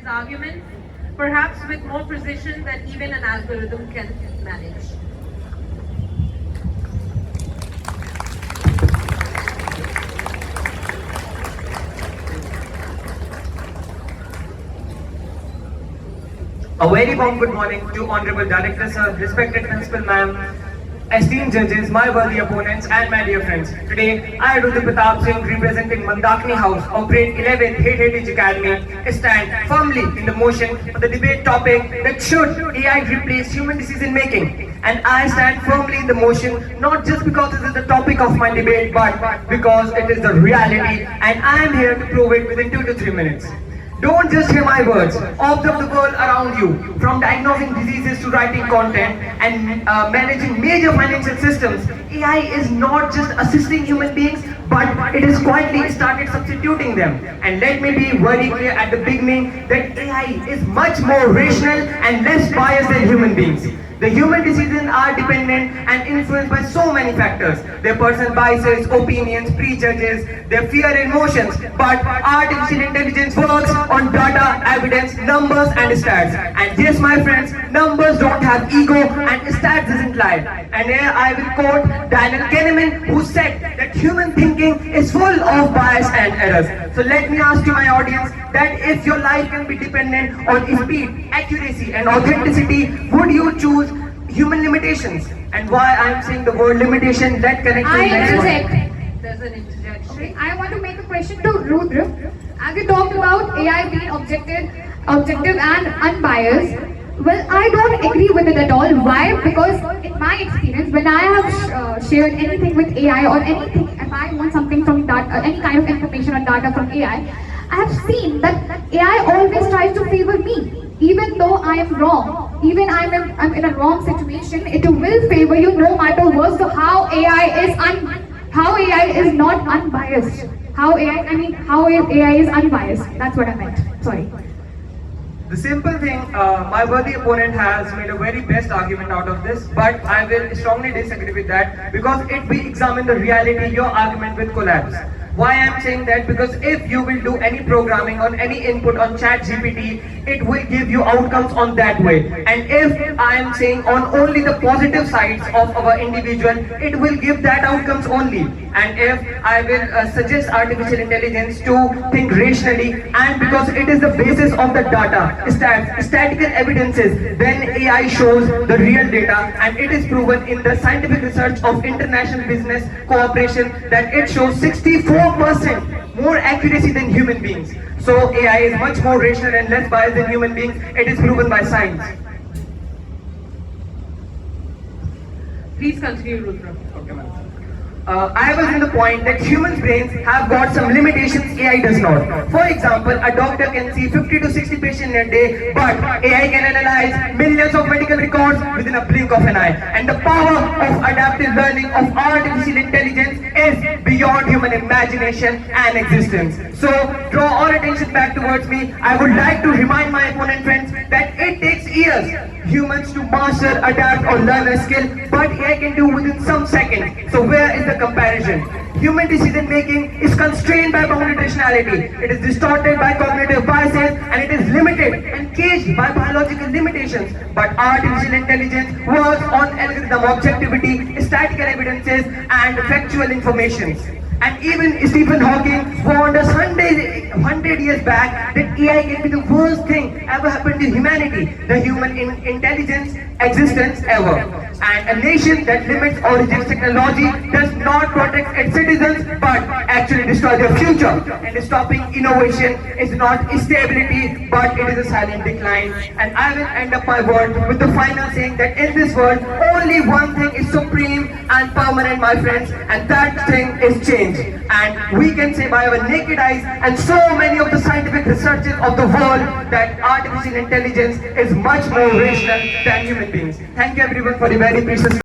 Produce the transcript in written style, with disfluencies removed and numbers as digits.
his arguments, perhaps with more precision than even an algorithm can manage. A very warm good morning to Honorable Director Sir, respected Principal Ma'am, esteemed judges, my worthy opponents and my dear friends. Today, I, Rudra Pratap Singh, representing Mandakini House of Grade 11th Heritage Academy, stand firmly in the motion for the debate topic that should AI replace human decision making. And I stand firmly in the motion not just because this is the topic of my debate, but because it is the reality and I am here to prove it within 2 to 3 minutes. Don't just hear my words, observe the world around you. From diagnosing diseases to writing content and managing major financial systems, AI is not just assisting human beings, but it has quietly started substituting them. And let me be very clear at the beginning that AI is much more rational and less biased than human beings. The human decisions are dependent and influenced by so many factors. Their personal biases, opinions, prejudges, their fear and emotions. But artificial intelligence works on data, evidence, numbers and stats. And yes, my friends, numbers don't have ego and stats doesn't lie. And here I will quote Daniel Kahneman, who said that human thinking is full of bias and errors. So let me ask you, my audience, that if your life can be dependent on speed, accuracy and authenticity, would you choose human limitations? And why I am saying the word limitation, that connects to the next one. There's an interjection. Okay, I want to make a question to Rudra. As you talked about AI being objective and unbiased, well, I don't agree with it at all. Why? Because in my experience, when I have shared anything with AI or anything, if I want something from data, any kind of information or data from AI, I have seen that AI always tries to favor me. Even though I am wrong, even I'm in a wrong situation, it will favor you no matter what. So how AI is not unbiased? How AI is unbiased? That's what I meant. Sorry. The simple thing, my worthy opponent has made a very best argument out of this, but I will strongly disagree with that because if we examine the reality, your argument will collapse. Why I am saying that? Because if you will do any programming on any input on ChatGPT, it will give you outcomes on that way. And if I am saying on only the positive sides of our individual, it will give that outcomes only. And if I will suggest artificial intelligence to think rationally, and because it is the basis of the data, statistical evidences, then AI shows the real data, and it is proven in the scientific research of international business cooperation that it shows 64% more accuracy than human beings. So AI is much more rational and less biased than human beings. It is proven by science. Please continue, Rudra. Okay, ma'am. I was in the point that human brains have got some limitations AI does not. For example, a doctor can see 50 to 60 patients in a day, but AI can analyze millions of medical records within a blink of an eye. And the power of adaptive learning of artificial intelligence is beyond human imagination and existence. So, draw all attention back towards me. I would like to remind my opponent friends that it takes years humans to master, adapt or learn a skill, but AI can do within some seconds. So where is the comparison? Human decision making is constrained by computationality. It is distorted by cognitive biases and it is limited and caged by biological limitations. But artificial intelligence works on algorithm objectivity, statistical evidences and factual information. And even Stephen Hawking warned us 100 years back that AI can be the worst thing ever happened to humanity, the human intelligence existence ever. And a nation that limits or rejects technology does not protect its citizens but actually destroy their future. And stopping innovation is not stability but it is a silent decline. And I will end up my word with the final saying that in this world only one thing is supreme and permanent, my friends, and that thing is change. And we can say by our naked eyes and so many of the scientific researches of the world that artificial intelligence is much more rational than human beings. Thank you everyone for the very precious